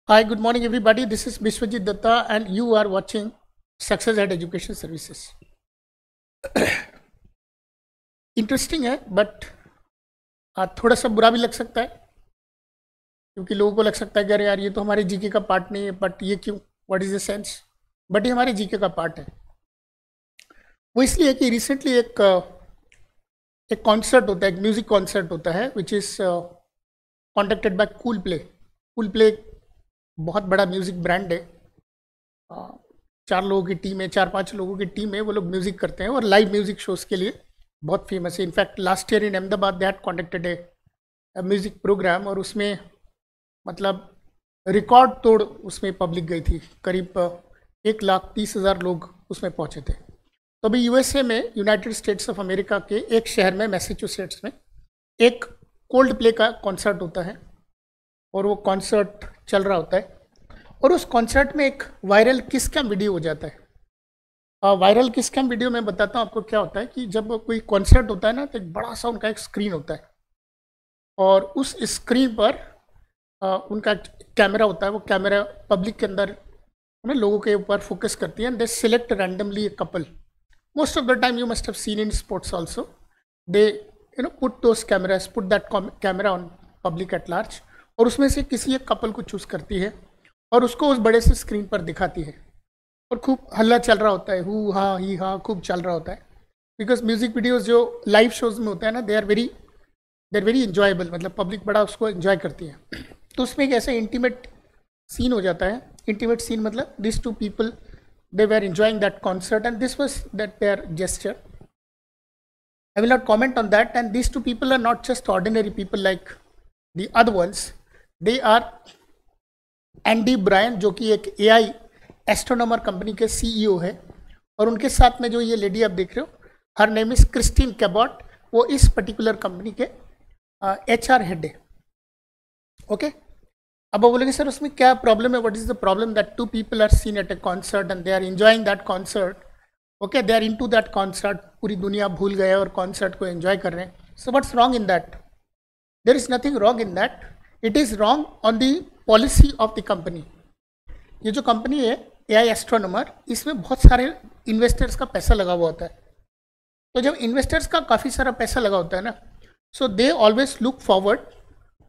Hi, good morning, everybody. This is Biswajit Datta, and you are watching Success at Education Services. Interesting है but थोड़ा सा बुरा भी लग सकता है क्योंकि लोगों को लग सकता है कि अरे यार ये तो हमारे जीके का पार्ट नहीं है, बट ये क्यों, what is the sense. But ये हमारे जीके का पार्ट है। वो इसलिए कि रिसेंटली एक कॉन्सर्ट होता है, एक म्यूजिक कॉन्सर्ट होता है which is conducted by Coldplay. Coldplay बहुत बड़ा म्यूज़िक ब्रांड है। 4 लोगों की टीम है, 4-5 लोगों की टीम है। वो लोग म्यूज़िक करते हैं और लाइव म्यूज़िक शोज़ के लिए बहुत फेमस है। In fact last year in Ahmedabad they had conducted a music program और उसमें मतलब रिकॉर्ड तोड़ उसमें पब्लिक गई थी। करीब 1,30,000 लोग उसमें पहुंचे थे। तो अभी यूएसए में, यूनाइटेड स्टेट्स ऑफ अमेरिका के एक शहर में, मैसेच्यूसेट्स में, एक कोल्ड प्ले का कॉन्सर्ट होता है और वो कॉन्सर्ट चल रहा होता है और उस कॉन्सर्ट में एक वायरल किस कैम वीडियो हो जाता है। वायरल किस कैम वीडियो में बताता हूँ आपको क्या होता है कि जब कोई कॉन्सर्ट होता है ना, तो एक बड़ा सा उनका एक स्क्रीन होता है और उस स्क्रीन पर उनका कैमरा होता है। वो कैमरा पब्लिक के अंदर लोगों के ऊपर फोकस करती है and they select randomly a couple. Most of the time you must have seen in sports also, they put those cameras, put that camera on public at large और उसमें से किसी एक कपल को चूज़ करती है और उसको उस बड़े से स्क्रीन पर दिखाती है और खूब हल्ला चल रहा होता है, हु हाँ ही हाँ खूब चल रहा होता है। बिकॉज म्यूज़िक वीडियोस जो लाइव शोज़ में होता है ना, दे आर वेरी इंजॉयबल, मतलब पब्लिक बड़ा उसको एंजॉय करती है। तो उसमें एक ऐसा इंटीमेट सीन हो जाता है। इंटीमेट सीन मतलब this two people, they were enjoying that concert and this was that their gesture. I will not comment on that, and these two people are not just ordinary people like the other ones. They are Andy Bryan, जो कि एक AI astronomer company के CEO है, और उनके साथ में जो ये लेडी आप देख रहे हो, her name is Kristin Cabot. वो इस पर्टिकुलर कंपनी के HR हेड है। ओके, अब वो बोलेंगे सर उसमें क्या प्रॉब्लम है, what is the problem that 2 people are seen at a concert and they are enjoying that concert. Okay, they are into that concert, पूरी दुनिया भूल गए और कॉन्सर्ट को एंजॉय कर रहे हैं। So what's wrong in that? There is nothing wrong in that. It is wrong on the policy of the company. ये जो कंपनी है AI एस्ट्रोनॉमर, इसमें बहुत सारे इन्वेस्टर्स का पैसा लगा हुआ होता है। तो जब इन्वेस्टर्स का काफ़ी सारा पैसा लगा होता है ना, so they always look forward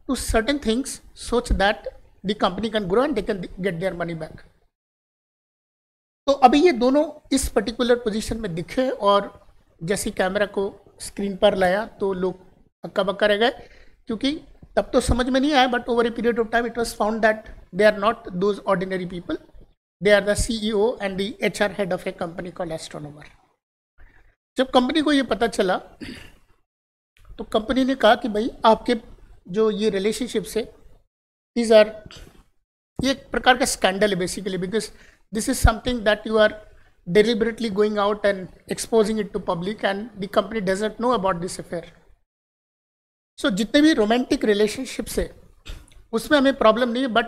to certain things such that the company can grow and they can get their money back. तो अभी ये दोनों इस पर्टिकुलर पोजीशन में दिखे और जैसे कैमरा को स्क्रीन पर लाया तो लोग हक्का बक्का रह गए, क्योंकि तब तो समझ में नहीं आया, but over a period of time it was found that they are not those ordinary people, they are the CEO and the HR head of a company called Astronomer. जब कंपनी को ये पता चला तो कंपनी ने कहा कि भाई आपके जो ये रिलेशनशिप्स है, दीज आर, ये एक प्रकार का स्कैंडल है basically, because this is something that you are deliberately going out and exposing it to public and the company doesn't know about this affair. So जितने भी रोमांटिक रिलेशनशिप्स है उसमें हमें प्रॉब्लम नहीं है, बट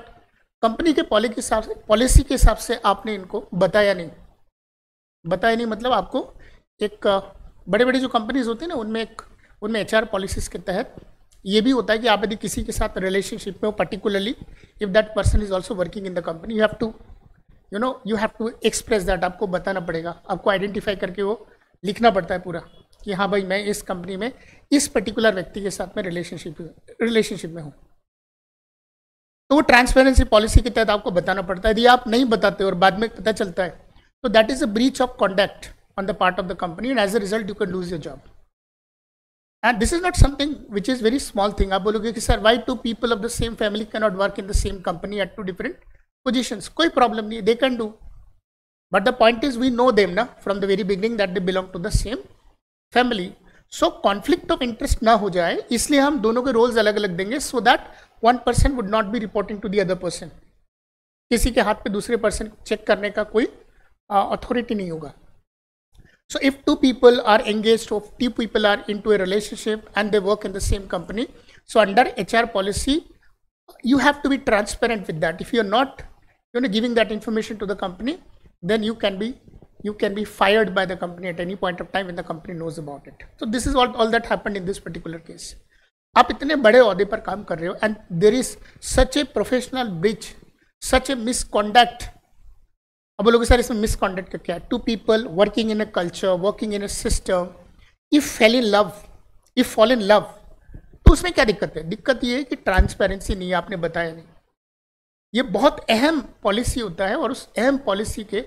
कंपनी के policy के हिसाब से आपने इनको बताया नहीं मतलब आपको एक बड़े बड़े जो कंपनीज होती है ना, उनमें HR पॉलिसीज के तहत ये भी होता है कि आप यदि किसी के साथ रिलेशनशिप में हो, particularly if that person is also working in the company, you have to express that. आपको बताना पड़ेगा, आपको आइडेंटिफाई करके वो लिखना पड़ता है पूरा कि हाँ भाई मैं इस कंपनी में इस पर्टिकुलर व्यक्ति के साथ में रिलेशनशिप में हूँ। तो वो ट्रांसपेरेंसी पॉलिसी के तहत आपको बताना पड़ता है। यदि आप नहीं बताते और बाद में पता चलता है तो that is a breach of conduct on the part of the company and as a result you can lose your job. And this is not something which is very small thing. आप बोलोगे कि sir why 2 people of the same family can not work in the same company at 2 different positions? कोई problem नहीं है, they can do, but the point is we know them ना from the very beginning that they belong to the same family. So conflict of interest ना हो जाए, इसलिए हम दोनों के रोल्स अलग अलग देंगे, so that one person would not be reporting to the other person. किसी के हाथ पे दूसरे पर्सन चेक करने का कोई अथॉरिटी नहीं होगा। So if 2 people are engaged, or 2 people are into a relationship and they work in the same company, so under HR policy you have to be transparent with that. If you are not giving that information to the company, then you can be fired by the company at any point of time when the company knows about it. So this is all that happened in this particular case. आप इतने बड़े ओहदे पर काम कर रहे हो and there is such a professional breach such a misconduct, अब बोलोगे सर इसमें मिसकॉन्डक्ट का क्या है? Two people working in a culture, working in a system, if fall in love, तो उसमें क्या दिक्कत है? दिक्कत ये है कि ट्रांसपेरेंसी नहीं है, आपने बताया नहीं। ये बहुत अहम पॉलिसी होता है और उस अहम पॉलिसी के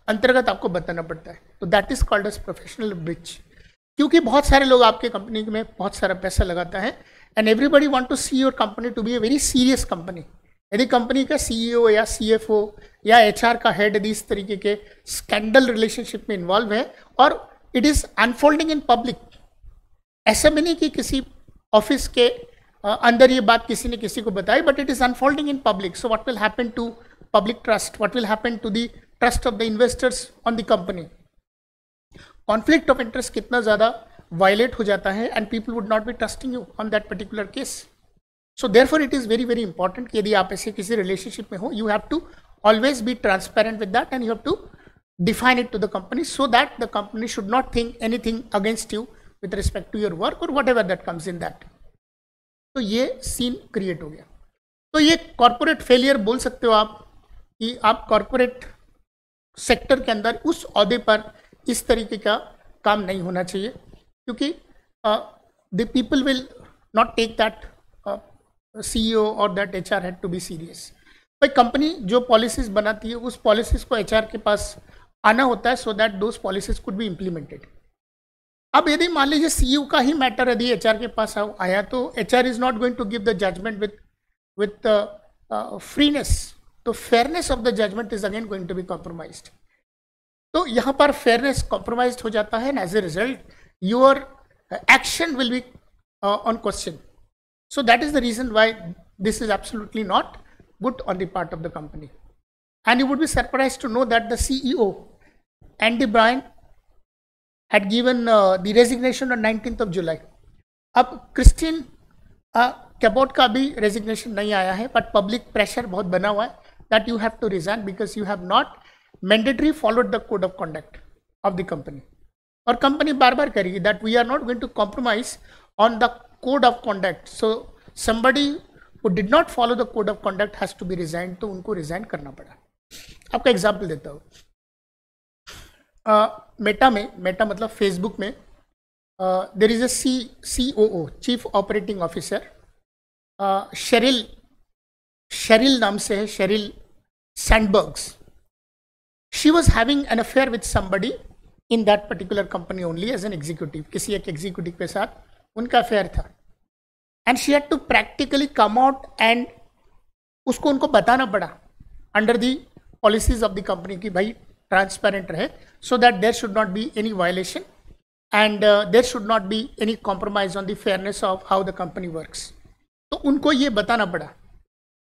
अंतर्गत आपको बताना पड़ता है, तो that is called as professional breach. क्योंकि बहुत सारे लोग आपके कंपनी में बहुत सारा पैसा लगाता है and everybody want to see your company to be a very serious company. यदि कंपनी का सीईओ या सीएफओ या एचआर का हेड यदि इस तरीके के स्कैंडल रिलेशनशिप में इन्वॉल्व है और it is unfolding in public, ऐसा भी नहीं कि किसी ऑफिस के अंदर ये बात किसी ने किसी को बताई, but it is unfolding in public, so what will happen to public trust, what will happen to the trust of the investors on the company? Conflict of interest कितना ज़्यादा वायलेट हो जाता है and people would not be trusting you on that particular case. So therefore it is very very important कि यदि आप ऐसे किसी रिलेशनशिप में हो, you have to always be transparent with that and you have to define it to the company so that the company should not think anything against you with respect to your work or whatever that comes in that। तो ये scene create हो गया। तो ये corporate failure बोल सकते हो आप कि आप कॉर्पोरेट सेक्टर के अंदर उस ओहदे पर इस तरीके का काम नहीं होना चाहिए, क्योंकि the people will not take that CEO और that HR head to be serious. भाई कंपनी जो पॉलिसीज बनाती है उस पॉलिसीज को एचआर के पास आना होता है so that those policies could be implemented. अब यदि मान लीजिए सीईओ का ही मैटर यदि एचआर के पास आया तो HR is not going to give the judgement with freeness, तो fairness of the judgement is again going to be compromised. तो यहाँ पर फेयरनेस कॉम्प्रोमाइज हो जाता है and as a result your action will be on question. So that is the reason why this is absolutely not good on the part of the company. And you would be surprised to know that the CEO, Andy Bryan, had given the resignation on 19th of July. अब Christine Cabot का भी resignation नहीं आया है, but public pressure बहुत बना हुआ है that you have to resign because you have not mandatory followed the code of conduct of the company. और कंपनी बार बार करेगी that we are not going to compromise on the code of conduct, so somebody who did not follow the code of conduct has to be resigned, तो उनको resign करना पड़ा। आपका example देता हूँ, मेटा मतलब फेसबुक में there is a COO, chief operating officer, Sheryl नाम से है, Sheryl Sandberg's. She was having an affair with somebody in that particular company only as an executive, किसी एक एग्जीक्यूटिव के साथ उनका अफेयर था and she had to practically come out and उसको उनको बताना पड़ा under the policies of the company की भाई ट्रांसपेरेंट रहे, so that there should not be any violation and there should not be any compromise on the fairness of how the company works. तो उनको ये बताना पड़ा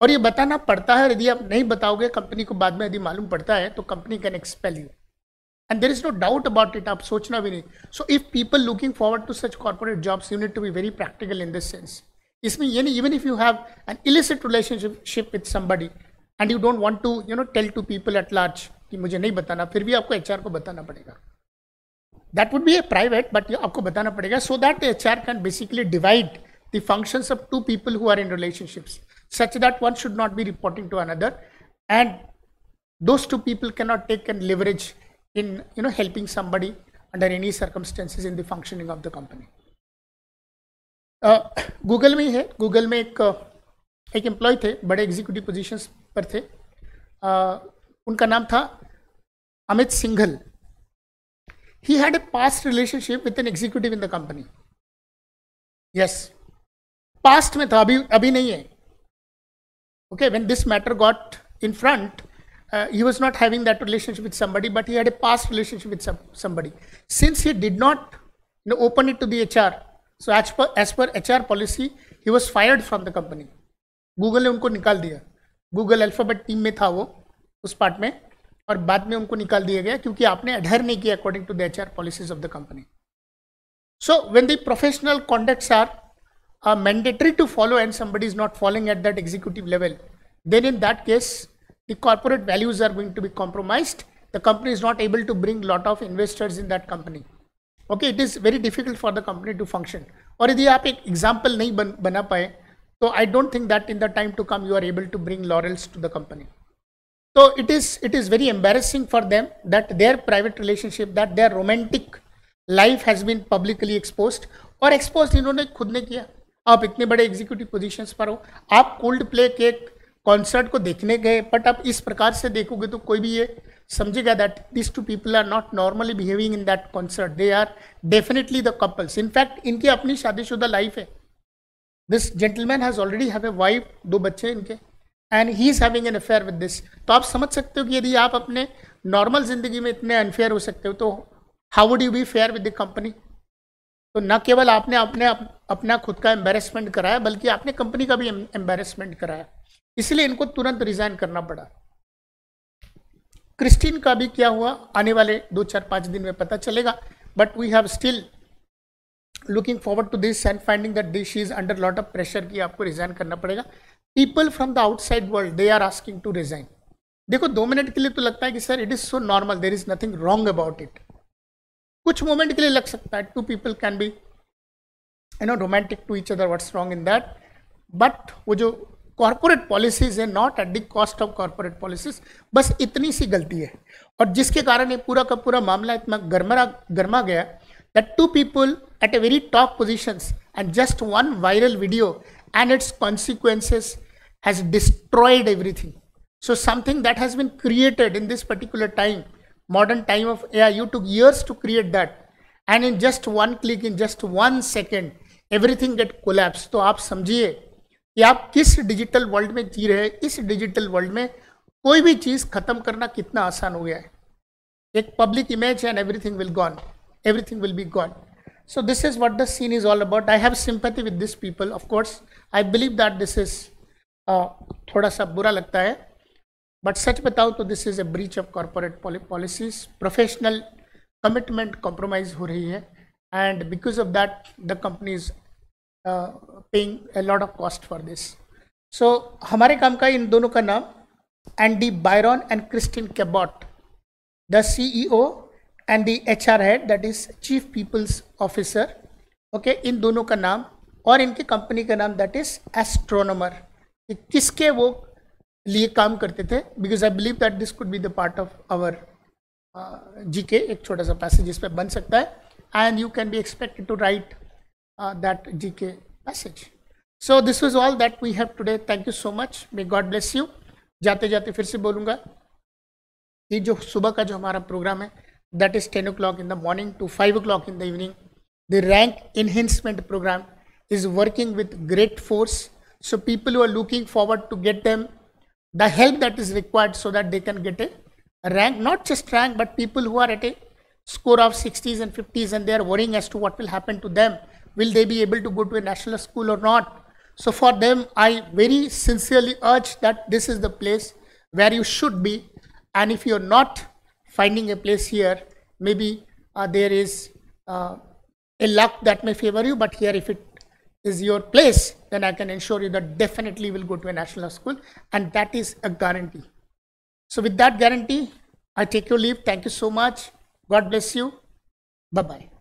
और ये बताना पड़ता है, यदि आप नहीं बताओगे कंपनी को बाद में यदि मालूम पड़ता है तो company can expel you and there is no doubt about it, आप सोचना भी नहीं। So if people looking forward to such corporate jobs you need to be very practical in this sense. इसमें ये नहीं, even if you have an illicit relationship with somebody and you don't want to tell to people at large कि मुझे नहीं बताना, फिर भी आपको एचआर को बताना पड़ेगा। That would be a private, but आपको बताना पड़ेगा so that HR can basically divide the functions of two people who are in relationships such that one should not be reporting to another and those two people cannot take and leverage in helping somebody under any circumstances in the functioning of the company। Google में ही है, Google में एक employ थे, बड़े executive positions पर थे, उनका नाम था Amit Singhal. He had a past relationship with an executive in the company. Yes, past में था, अभी नहीं है। Okay, when this matter got in front, he was not having that relationship with somebody, but he had a past relationship with somebody. Since he did not open it to the HR, so as per HR policy, he was fired from the company. Google ने उनको निकाल दिया। Google alphabet team में था वो उस part में, और बाद में उनको निकाल दिया गया क्योंकि आपने अडहेर नहीं किया according to the HR policies of the company. So when the professional conducts are mandatory to follow and somebody is not following at that executive level, then in that case the corporate values are going to be compromised. The company is not able to bring lot of investors in that company. Okay, it is very difficult for the company to function. और यदि आप एक example नहीं बना पाए तो I don't think that in the time to come you are able to bring laurels to the company. So it is very embarrassing for them that their private relationship, that their romantic life has been publicly exposed. और expose इन्होंने खुद ने किया. आप इतने बड़े executive positions पर हो, आप कोल्ड प्ले के कॉन्सर्ट को देखने गए, बट आप इस प्रकार से देखोगे तो कोई भी ये समझेगा that this two people are not normally behaving in that concert, they are definitely the couples. In fact इनकी अपनी शादीशुदा लाइफ है. This gentleman has already have a wife, 2 बच्चे इनके, and he is having an affair with this. तो आप समझ सकते हो कि यदि आप अपने नॉर्मल जिंदगी में इतने अनफेयर हो सकते हो, तो how would you be fair with the company. तो न केवल आपने अपना खुद का एम्बेरसमेंट कराया, बल्कि आपने कंपनी का भी एम्बेरसमेंट कराया. इसलिए इनको तुरंत रिजाइन करना पड़ा. क्रिस्टीन का भी क्या हुआ आने वाले 2-4-5 दिन में पता चलेगा, but we have still looking forward to this and finding that this is under lot of pressure कि आपको रिजाइन करना पड़ेगा. People from the outside world they are asking to resign. देखो 2 मिनट के लिए तो लगता है कि sir it is so normal, there is nothing wrong about it. कुछ मोमेंट के लिए लग सकता है, 2 people can be romantic to each other, what's wrong in that. But वो जो कॉर्पोरेट पॉलिसीज है, not at the cost of corporate policies, बस इतनी सी गलती है. और जिसके कारण ये पूरा का पूरा मामला इतना गर्मा गया that 2 people at a very top positions and just one viral video and its consequences has destroyed everything. So something that has been created in this particular time, modern time of AI, you took years to create that, and in just one click, in just 1 second, everything get collapsed. तो आप समझिए कि आप किस digital world में जी रहे हैं. इस डिजिटल वर्ल्ड में कोई भी चीज़ खत्म करना कितना आसान हो गया है. एक public image and everything will gone, everything will be gone. So this is what the scene is all about. I have sympathy with these people. Of course, I believe that this is थोड़ा सा बुरा लगता है, but सच बताओ तो this is a breach of corporate policies. Professional commitment compromise हो रही है, and because of that the company is paying a lot of cost for this. So हमारे काम का इन दोनों का नाम Andy Byron and Kristin Cabot, the CEO and the HR head, that is chief people's officer. Okay, इन दोनों का नाम और इनकी कंपनी का नाम दैट इज एस्ट्रोनॉमर. किसके वो लिए काम करते थे, because I believe that this could be the part of our GK. एक छोटा सा पैसेज इस पर बन सकता है, and you can be expected to write that GK passage. So this was all that we have today. Thank you so much, may God bless you. जाते जाते फिर से बोलूँगा कि जो सुबह का जो हमारा प्रोग्राम है that is 10 o'clock in the morning to 5 o'clock in the evening. The rank enhancement program is working with great force. So people who are looking forward to get them the help that is required so that they can get a rank, not just rank, but people who are at a score of 60s and 50s and they are worrying as to what will happen to them. Will they be able to go to a national school or not? So for them, I very sincerely urge that this is the place where you should be. And if you're not finding a place here, maybe there is a luck that may favor you, but here if it is your place, then I can assure you that definitely will go to a national school, and that is a guarantee. So with that guarantee, I take your leave. Thank you so much. God bless you. Bye-bye.